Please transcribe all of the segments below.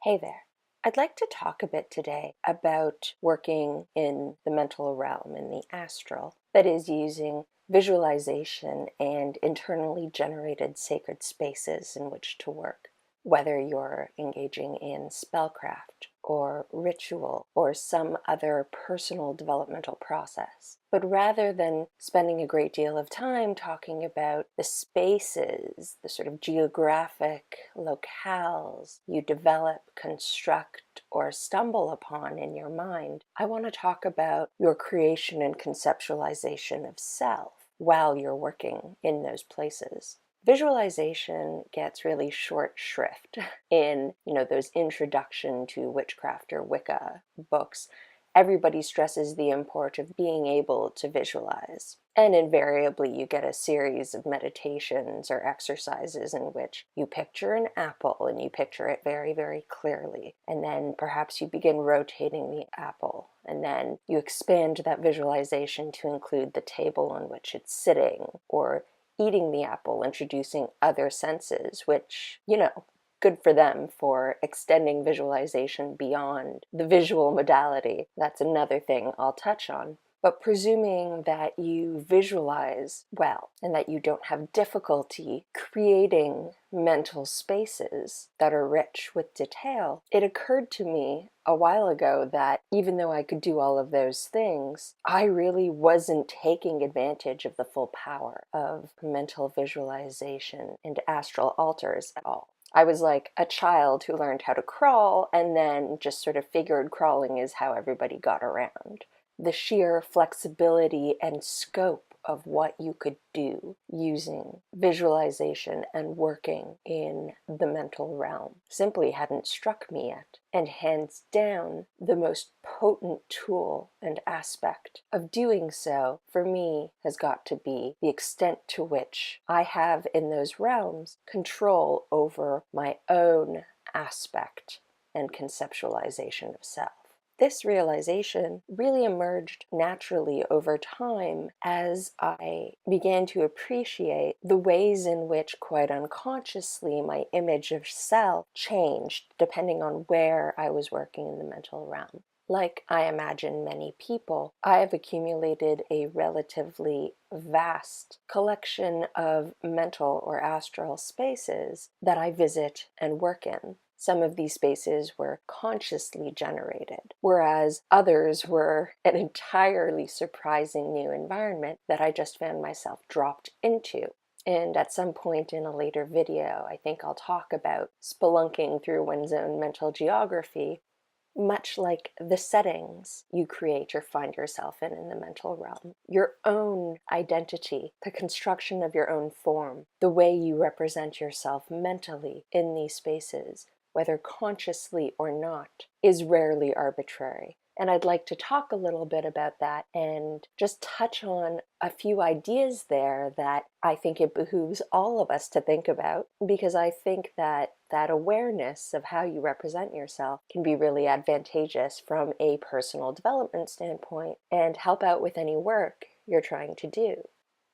Hey there. I'd like to talk a bit today about working in the mental realm, in the astral, that is, using visualization and internally generated sacred spaces in which to work. Whether you're engaging in spellcraft or ritual or some other personal developmental process. But rather than spending a great deal of time talking about the spaces, the sort of geographic locales you develop, construct, or stumble upon in your mind, I want to talk about your creation and conceptualization of self while you're working in those places. Visualization gets really short shrift in, those introduction to witchcraft or Wicca books. Everybody stresses the import of being able to visualize. And invariably you get a series of meditations or exercises in which you picture an apple and you picture it very, very clearly. And then perhaps you begin rotating the apple. And then you expand that visualization to include the table on which it's sitting, or eating the apple, introducing other senses, which, good for them for extending visualization beyond the visual modality. That's another thing I'll touch on. But presuming that you visualize well and that you don't have difficulty creating mental spaces that are rich with detail, it occurred to me a while ago that even though I could do all of those things, I really wasn't taking advantage of the full power of mental visualization and astral altars at all. I was like a child who learned how to crawl and then just sort of figured crawling is how everybody got around. The sheer flexibility and scope of what you could do using visualization and working in the mental realm simply hadn't struck me yet. And hands down, the most potent tool and aspect of doing so for me has got to be the extent to which I have in those realms control over my own aspect and conceptualization of self. This realization really emerged naturally over time as I began to appreciate the ways in which, quite unconsciously, my image of self changed depending on where I was working in the mental realm. Like I imagine many people, I have accumulated a relatively vast collection of mental or astral spaces that I visit and work in. Some of these spaces were consciously generated, whereas others were an entirely surprising new environment that I just found myself dropped into. And at some point in a later video, I think I'll talk about spelunking through one's own mental geography, much like the settings you create or find yourself in the mental realm. Your own identity, the construction of your own form, the way you represent yourself mentally in these spaces, whether consciously or not, is rarely arbitrary. And I'd like to talk a little bit about that and just touch on a few ideas there that I think it behooves all of us to think about, because I think that awareness of how you represent yourself can be really advantageous from a personal development standpoint and help out with any work you're trying to do.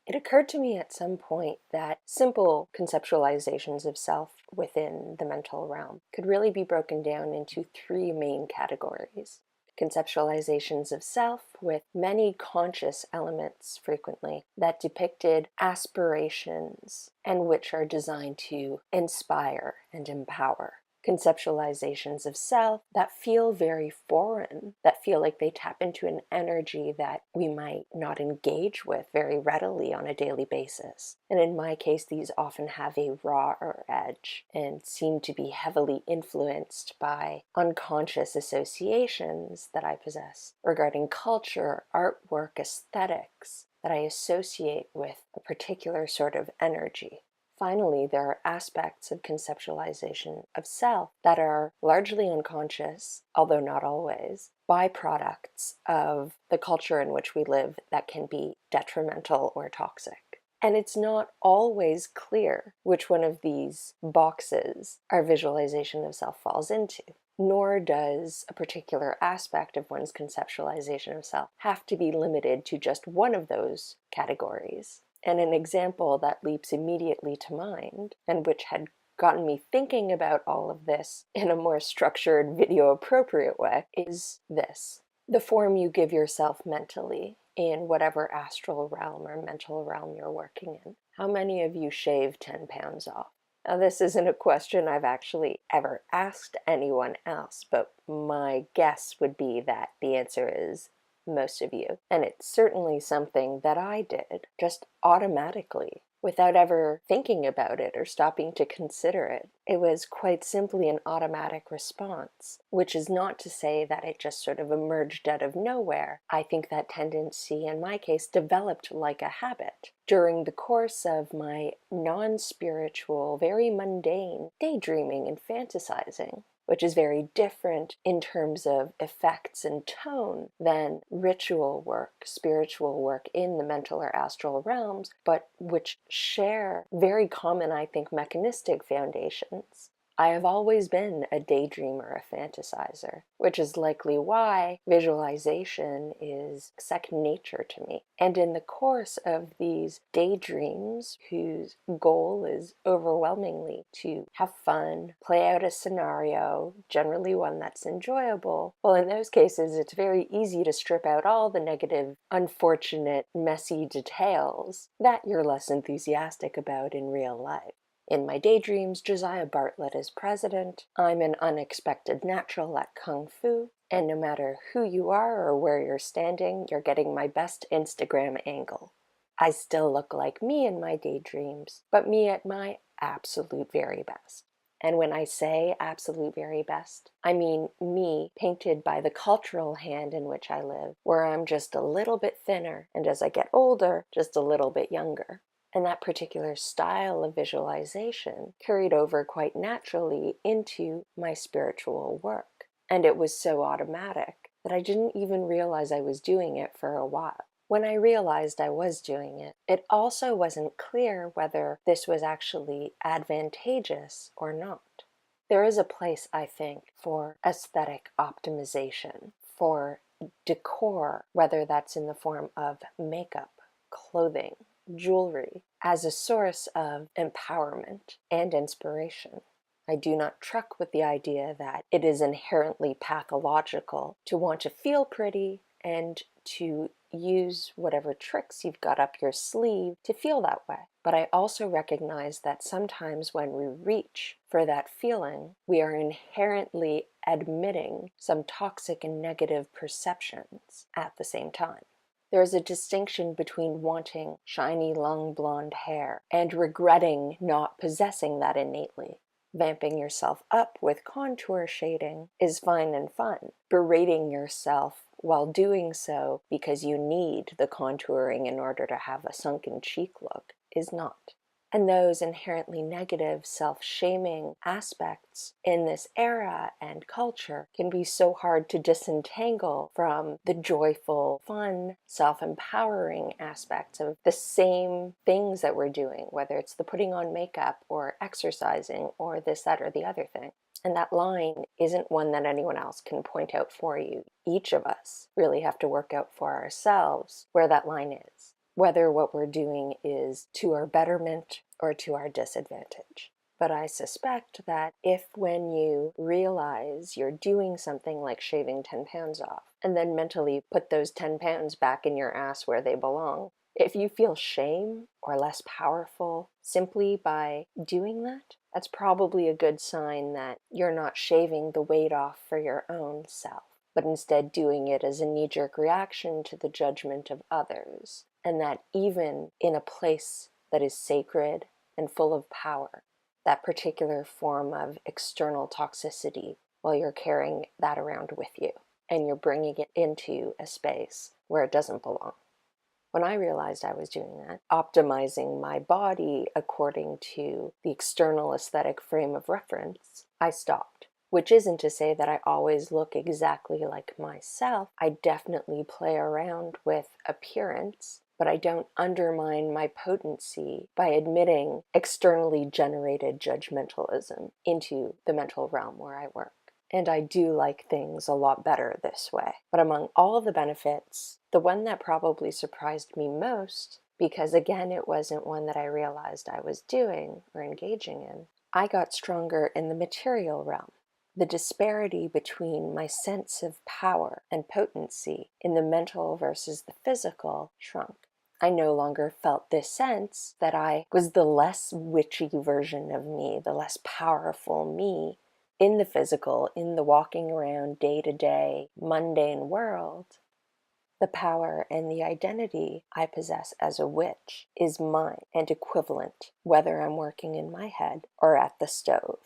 It occurred to me at some point that simple conceptualizations of self within the mental realm could really be broken down into three main categories. Conceptualizations of self with many conscious elements frequently that depicted aspirations and which are designed to inspire and empower. Conceptualizations of self that feel very foreign, that feel like they tap into an energy that we might not engage with very readily on a daily basis. And in my case, these often have a rawer edge and seem to be heavily influenced by unconscious associations that I possess regarding culture, artwork, aesthetics that I associate with a particular sort of energy. Finally, there are aspects of conceptualization of self that are largely unconscious, although not always, byproducts of the culture in which we live that can be detrimental or toxic. And it's not always clear which one of these boxes our visualization of self falls into. Nor does a particular aspect of one's conceptualization of self have to be limited to just one of those categories. And an example that leaps immediately to mind, and which had gotten me thinking about all of this in a more structured, video-appropriate way is this. The form you give yourself mentally in whatever astral realm or mental realm you're working in. How many of you shave 10 pounds off? Now, this isn't a question I've actually ever asked anyone else, but my guess would be that the answer is most of you. And it's certainly something that I did, just automatically, without ever thinking about it or stopping to consider it. It was quite simply an automatic response, which is not to say that it just sort of emerged out of nowhere. I think that tendency, in my case, developed like a habit during the course of my non-spiritual, very mundane daydreaming and fantasizing, which is very different in terms of effects and tone than ritual work, spiritual work in the mental or astral realms, but which share very common, I think, mechanistic foundations. I have always been a daydreamer, a fantasizer, which is likely why visualization is second nature to me. And in the course of these daydreams, whose goal is overwhelmingly to have fun, play out a scenario, generally one that's enjoyable, well, in those cases, it's very easy to strip out all the negative, unfortunate, messy details that you're less enthusiastic about in real life. In my daydreams, Josiah Bartlett is president. I'm an unexpected natural at Kung Fu, and no matter who you are or where you're standing, you're getting my best Instagram angle. I still look like me in my daydreams, but me at my absolute very best. And when I say absolute very best, I mean me painted by the cultural hand in which I live, where I'm just a little bit thinner, and as I get older, just a little bit younger. And that particular style of visualization carried over quite naturally into my spiritual work. And it was so automatic that I didn't even realize I was doing it for a while. When I realized I was doing it, it also wasn't clear whether this was actually advantageous or not. There is a place, I think, for aesthetic optimization, for decor, whether that's in the form of makeup, clothing, jewelry, as a source of empowerment and inspiration. I do not truck with the idea that it is inherently pathological to want to feel pretty and to use whatever tricks you've got up your sleeve to feel that way. But I also recognize that sometimes when we reach for that feeling, we are inherently admitting some toxic and negative perceptions at the same time. There is a distinction between wanting shiny, long blonde hair and regretting not possessing that innately. Vamping yourself up with contour shading is fine and fun. Berating yourself while doing so because you need the contouring in order to have a sunken cheek look is not. And those inherently negative self-shaming aspects in this era and culture can be so hard to disentangle from the joyful, fun, self-empowering aspects of the same things that we're doing, whether it's the putting on makeup or exercising or this, that, or the other thing. And that line isn't one that anyone else can point out for you. Each of us really have to work out for ourselves where that line is, whether what we're doing is to our betterment or to our disadvantage. But I suspect that if when you realize you're doing something like shaving 10 pounds off, and then mentally put those 10 pounds back in your ass where they belong, if you feel shame or less powerful simply by doing that, that's probably a good sign that you're not shaving the weight off for your own self, but instead doing it as a knee-jerk reaction to the judgment of others. And that even in a place that is sacred and full of power, that particular form of external toxicity, while you're carrying that around with you, and you're bringing it into a space where it doesn't belong. When I realized I was doing that, optimizing my body according to the external aesthetic frame of reference, I stopped. Which isn't to say that I always look exactly like myself. I definitely play around with appearance, but I don't undermine my potency by admitting externally generated judgmentalism into the mental realm where I work. And I do like things a lot better this way. But among all the benefits, the one that probably surprised me most, because again, it wasn't one that I realized I was doing or engaging in, I got stronger in the material realm. The disparity between my sense of power and potency in the mental versus the physical shrunk. I no longer felt this sense that I was the less witchy version of me, the less powerful me in the physical, in the walking around day-to-day mundane world. The power and the identity I possess as a witch is mine and equivalent, whether I'm working in my head or at the stove.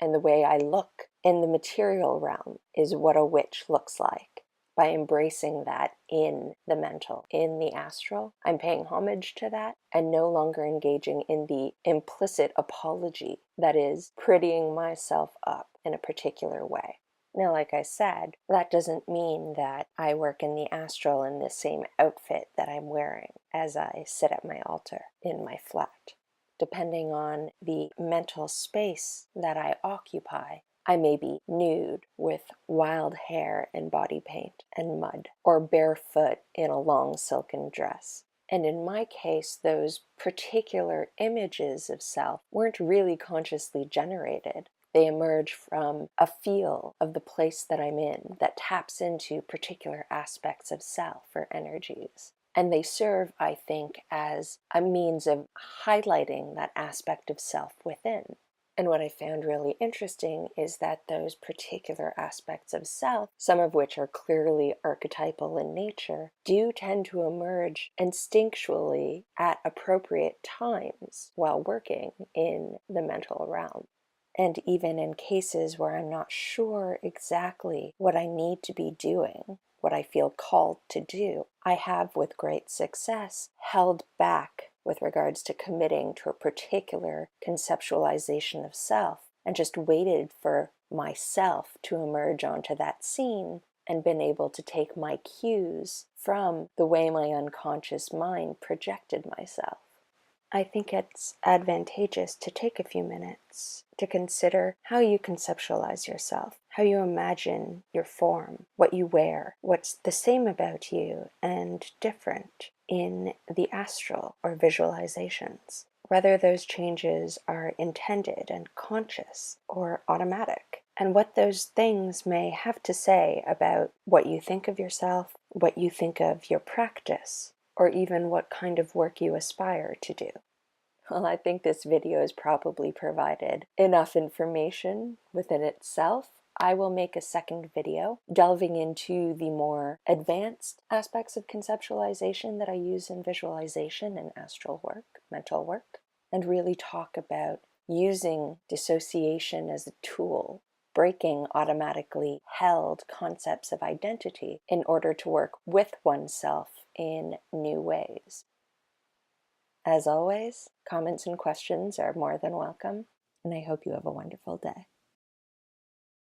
And the way I look in the material realm is what a witch looks like. By embracing that in the mental, in the astral, I'm paying homage to that and no longer engaging in the implicit apology that is prettying myself up in a particular way. Now, like I said, that doesn't mean that I work in the astral in the same outfit that I'm wearing as I sit at my altar in my flat. Depending on the mental space that I occupy, I may be nude with wild hair and body paint and mud, or barefoot in a long silken dress. And in my case, those particular images of self weren't really consciously generated. They emerge from a feel of the place that I'm in that taps into particular aspects of self or energies. And they serve, I think, as a means of highlighting that aspect of self within. And what I found really interesting is that those particular aspects of self, some of which are clearly archetypal in nature, do tend to emerge instinctually at appropriate times while working in the mental realm. And even in cases where I'm not sure exactly what I need to be doing, what I feel called to do, I have with great success held back with regards to committing to a particular conceptualization of self and just waited for myself to emerge onto that scene and been able to take my cues from the way my unconscious mind projected myself. I think it's advantageous to take a few minutes to consider how you conceptualize yourself, how you imagine your form, what you wear, what's the same about you and different in the astral or visualizations, whether those changes are intended and conscious or automatic, and what those things may have to say about what you think of yourself, what you think of your practice, or even what kind of work you aspire to do. Well, I think this video has probably provided enough information within itself. I will make a second video delving into the more advanced aspects of conceptualization that I use in visualization and astral work, mental work, and really talk about using dissociation as a tool, breaking automatically held concepts of identity in order to work with oneself in new ways. As always, comments and questions are more than welcome, and I hope you have a wonderful day.